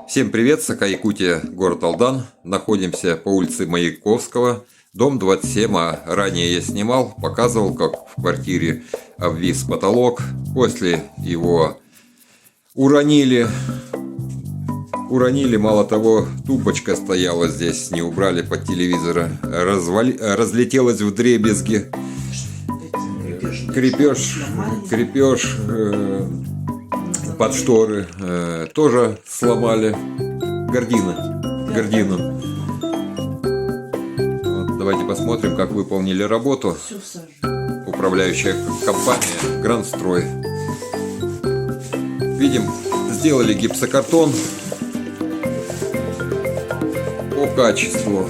Всем привет, Сака-Якутия, город Алдан. Находимся по улице Маяковского, дом 27. Ранее я снимал, показывал, как в квартире обвис потолок. После его уронили, мало того, тумбочка стояла здесь, не убрали под телевизора, разлетелась вдребезги. Крепеж под шторы тоже сломали. Гордину. Вот, давайте посмотрим, как выполнили работу управляющая компания Грандстрой. Видим, сделали гипсокартон. По качеству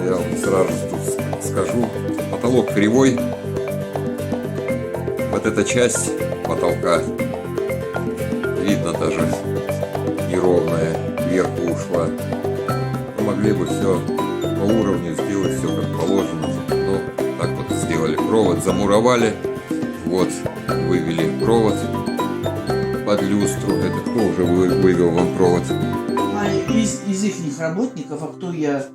я вам сразу тут скажу, потолок кривой. Вот эта часть потолка видно даже неровная, кверху ушла. Могли бы все по уровню сделать, все как положено. Но так вот сделали. Провод замуровали. Вот, вывели провод под люстру. Это кто уже вывел вам провод? Из их работников, а кто я...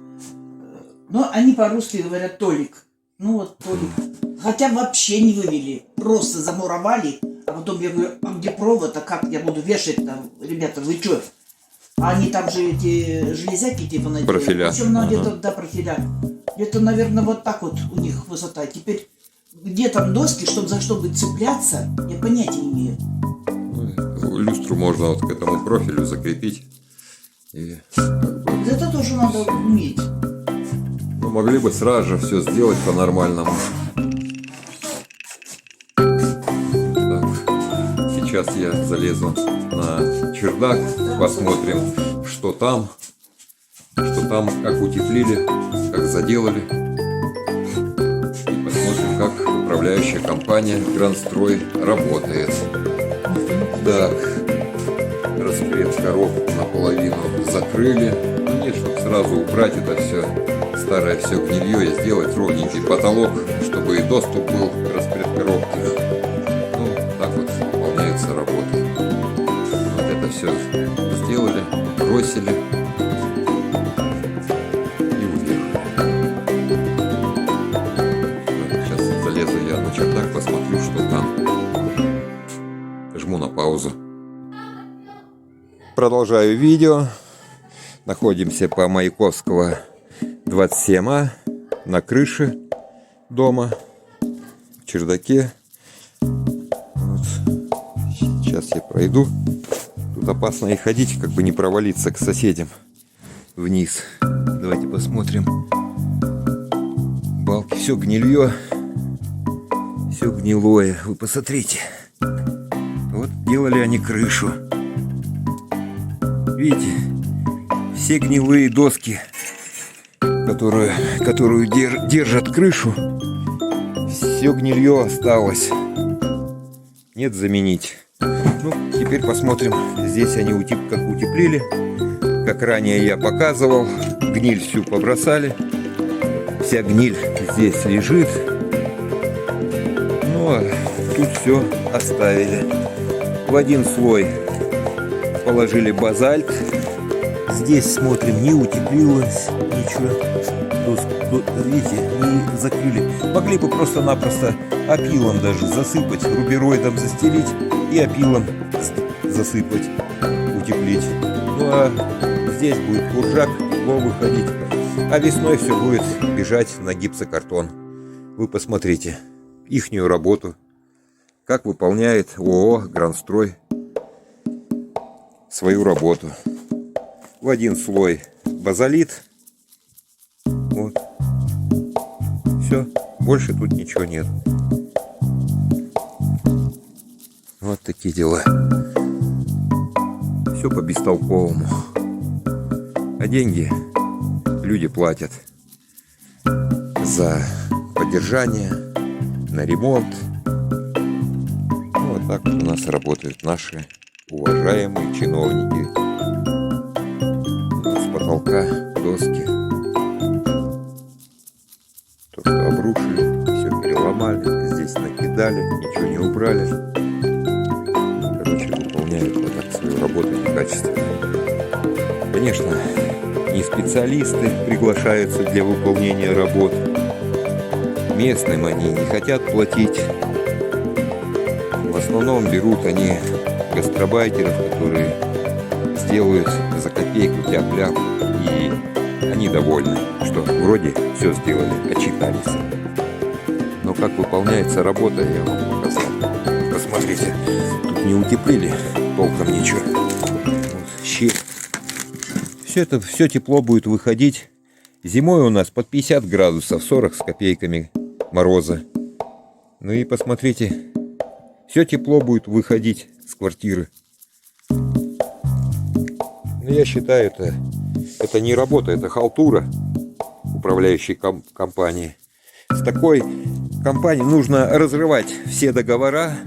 Ну, они по-русски говорят Толик. Ну вот Толик. Хотя вообще не вывели. Просто замуровали. А потом я говорю, а где провод? А как я буду вешать там? Ребята, вы что? А они там же эти железяки типа наделали. Профиля. Причем, ну, где-то, да, профиля. Где-то, наверное, вот так вот у них высота. Теперь, где там доски, чтобы цепляться, я понятия не имею. Ну, люстру можно вот к этому профилю закрепить. И, Это тоже надо уметь. ну, могли бы сразу же все сделать по-нормальному. Сейчас я залезу на чердак, посмотрим, что там, как утеплили, как заделали. И посмотрим, как управляющая компания Грандстрой работает. Так, распред коробку наполовину закрыли. Ну, нет, чтобы сразу убрать это все старое, все гнилье и сделать ровненький потолок, чтобы и доступ был к распред коробке. Работы. Вот это все сделали, бросили и уехали. Сейчас залезу я на чердак, посмотрю, что там. Жму на паузу. Продолжаю видео. Находимся по Маяковского 27 на крыше дома, в чердаке. Сейчас я пройду. Тут опасно и ходить, как бы не провалиться к соседям вниз. Давайте посмотрим. Балки, все гнилье. Все гнилое. Вы посмотрите. Вот делали они крышу. Видите? Все гнилые доски, которую держат крышу. Все гнилье осталось. Нет заменить. Ну, теперь посмотрим. Здесь они как утеплили. Как ранее я показывал. Гниль всю побросали. Вся гниль здесь лежит. Ну, а тут все оставили. В один слой положили базальт. Здесь, смотрим, не утеплилось ничего. Тут, видите, не закрыли. Могли бы просто-напросто опилом даже засыпать, рубероидом застелить и опилом засыпать, утеплить. Ну а здесь будет куржак, тепло выходить. А весной все будет бежать на гипсокартон. Вы посмотрите ихнюю работу, как выполняет ООО «Грандстрой» свою работу. В один слой базалит. Вот. Все, больше тут ничего нет. Вот такие дела. Все по бестолковому. А деньги люди платят за поддержание, на ремонт. Ну, вот так вот у нас работают наши уважаемые чиновники. С потолка доски. То, что обрушили, все переломали, здесь накидали, ничего не убрали. Короче, выполняют вот так свою работу некачественно. Конечно, не специалисты приглашаются для выполнения работ. Местным они не хотят платить. В основном берут они гастробайтеров, которые сделают за копейку тяп-ляп, и они довольны, что вроде все сделали, отчитались. Но как выполняется работа, я вам показал. Посмотрите, тут не утеплили толком ничего. Вот щель. Все тепло будет выходить. Зимой у нас под 50 градусов, 40 с копейками мороза. Ну и посмотрите, все тепло будет выходить с квартиры. Но я считаю, это не работа, это халтура управляющей компании. С такой компанией нужно разрывать все договора,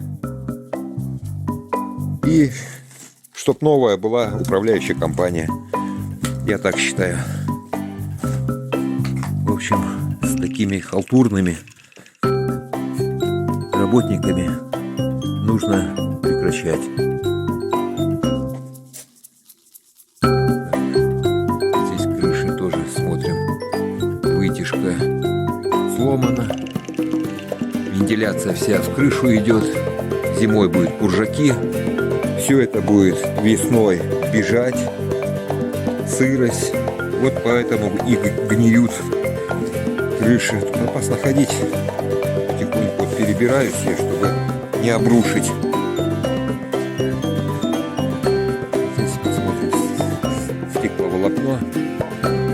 и чтоб новая была управляющая компания. Я так считаю. В общем, с такими халтурными работниками нужно прекращать. Здесь крыши тоже смотрим. Вытяжка сломана. Вентиляция вся в крышу идет. Зимой будут куржаки. Все это будет весной бежать. Сырость. Вот поэтому и гниют крыши. Тут опасно ходить. Потихоньку вот перебираюсь я, чтобы не обрушить. Здесь посмотрим стекловолокно,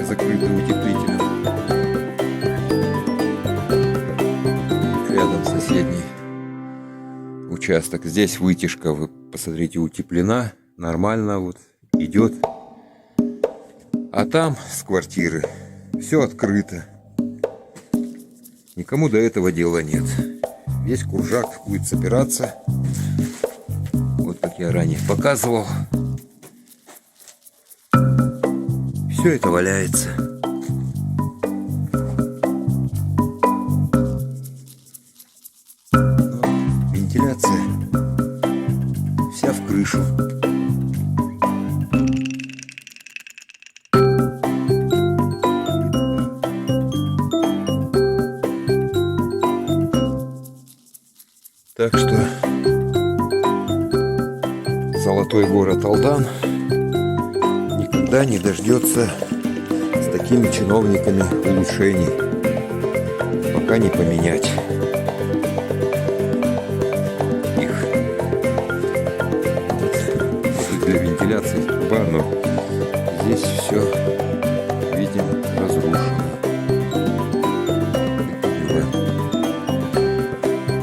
закрытое утеплителем. Рядом соседний участок. Здесь вытяжка, вы посмотрите, утеплена. Нормально вот идет. А там с квартиры все открыто. Никому до этого дела нет. Весь куржак будет собираться. Вот как я ранее показывал. Все это валяется. Но вентиляция вся в крышу. Так что золотой город Алдан никогда не дождется с такими чиновниками улучшений, пока не поменять их. Вот для вентиляции труба, но здесь все, видим, разрушено.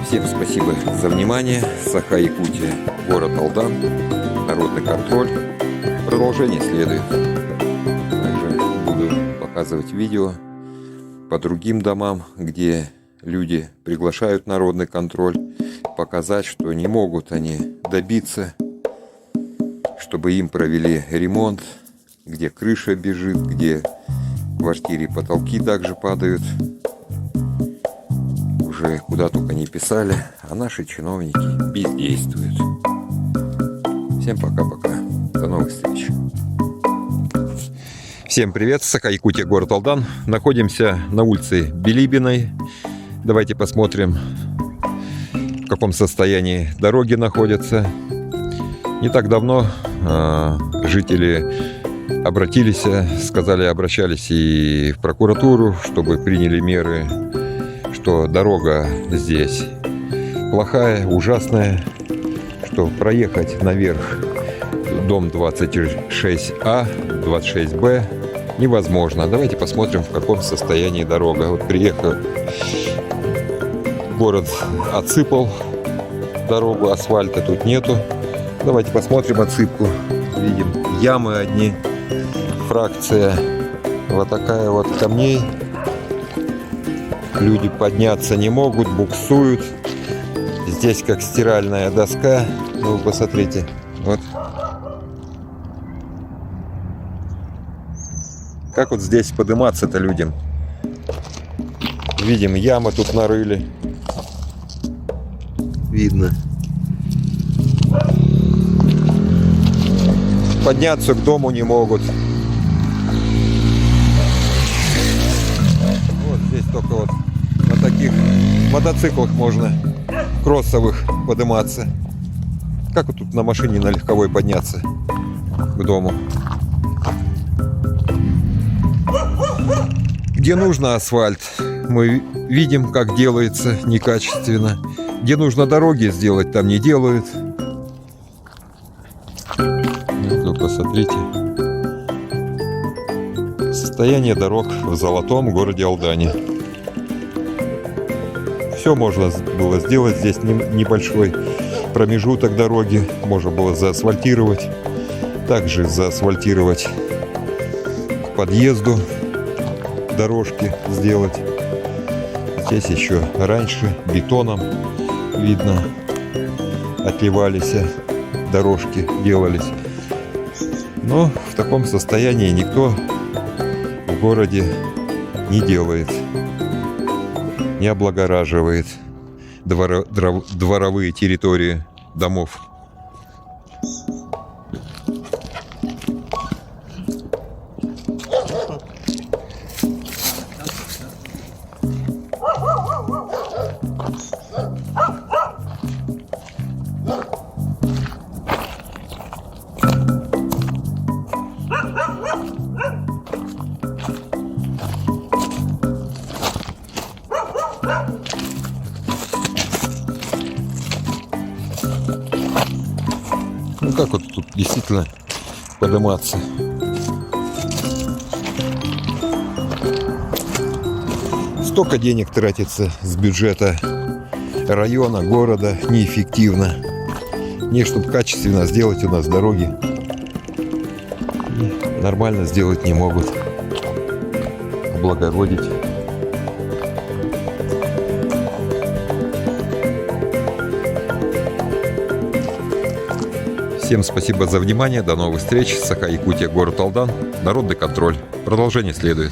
Всем спасибо за внимание. Саха-Якутия, город Алдан, народный контроль. Продолжение следует. Также буду показывать видео по другим домам, где люди приглашают народный контроль, показать, что не могут они добиться, чтобы им провели ремонт, где крыша бежит, где в квартире потолки также падают. Уже куда только не писали, а наши чиновники бездействуют. Всем пока-пока. До новых встреч. Всем привет, Саха-Якутия, город Алдан. Находимся на улице Билибиной. Давайте посмотрим, в каком состоянии дороги находятся. Не так давно жители обращались и в прокуратуру, чтобы приняли меры, что дорога здесь плохая, ужасная, что проехать наверх дом 26А, 26Б невозможно. Давайте посмотрим, в каком состоянии дорога. Вот приехал, город отсыпал дорогу, асфальта тут нету. Давайте посмотрим отсыпку. Видим ямы одни, фракция вот такая вот камней. Люди подняться не могут, буксуют. Здесь как стиральная доска. Ну, посмотрите. Вот. Как вот здесь подниматься-то людям? Видим, ямы тут нарыли. Видно. Подняться к дому не могут. только вот на таких мотоциклах можно кроссовых подниматься. Как вот тут на машине на легковой подняться к дому? Где нужно асфальт, мы видим, как делается некачественно. Где нужно дороги сделать, там не делают. Ну, посмотрите. Состояние дорог в Золотом городе Алдане. Все можно было сделать. Здесь небольшой промежуток дороги. Можно было заасфальтировать. Также заасфальтировать к подъезду. Дорожки сделать. Здесь еще раньше бетоном, видно, отливались дорожки, делались. Но в таком состоянии никто в городе не делает, не облагораживает дворовые территории домов. Ну как вот тут действительно подниматься? Столько денег тратится с бюджета района, города неэффективно. Не, чтобы качественно сделать у нас дороги, нормально сделать не могут, облагородить. Всем спасибо за внимание. До новых встреч. Саха, Якутия, город Алдан. Народный контроль. Продолжение следует.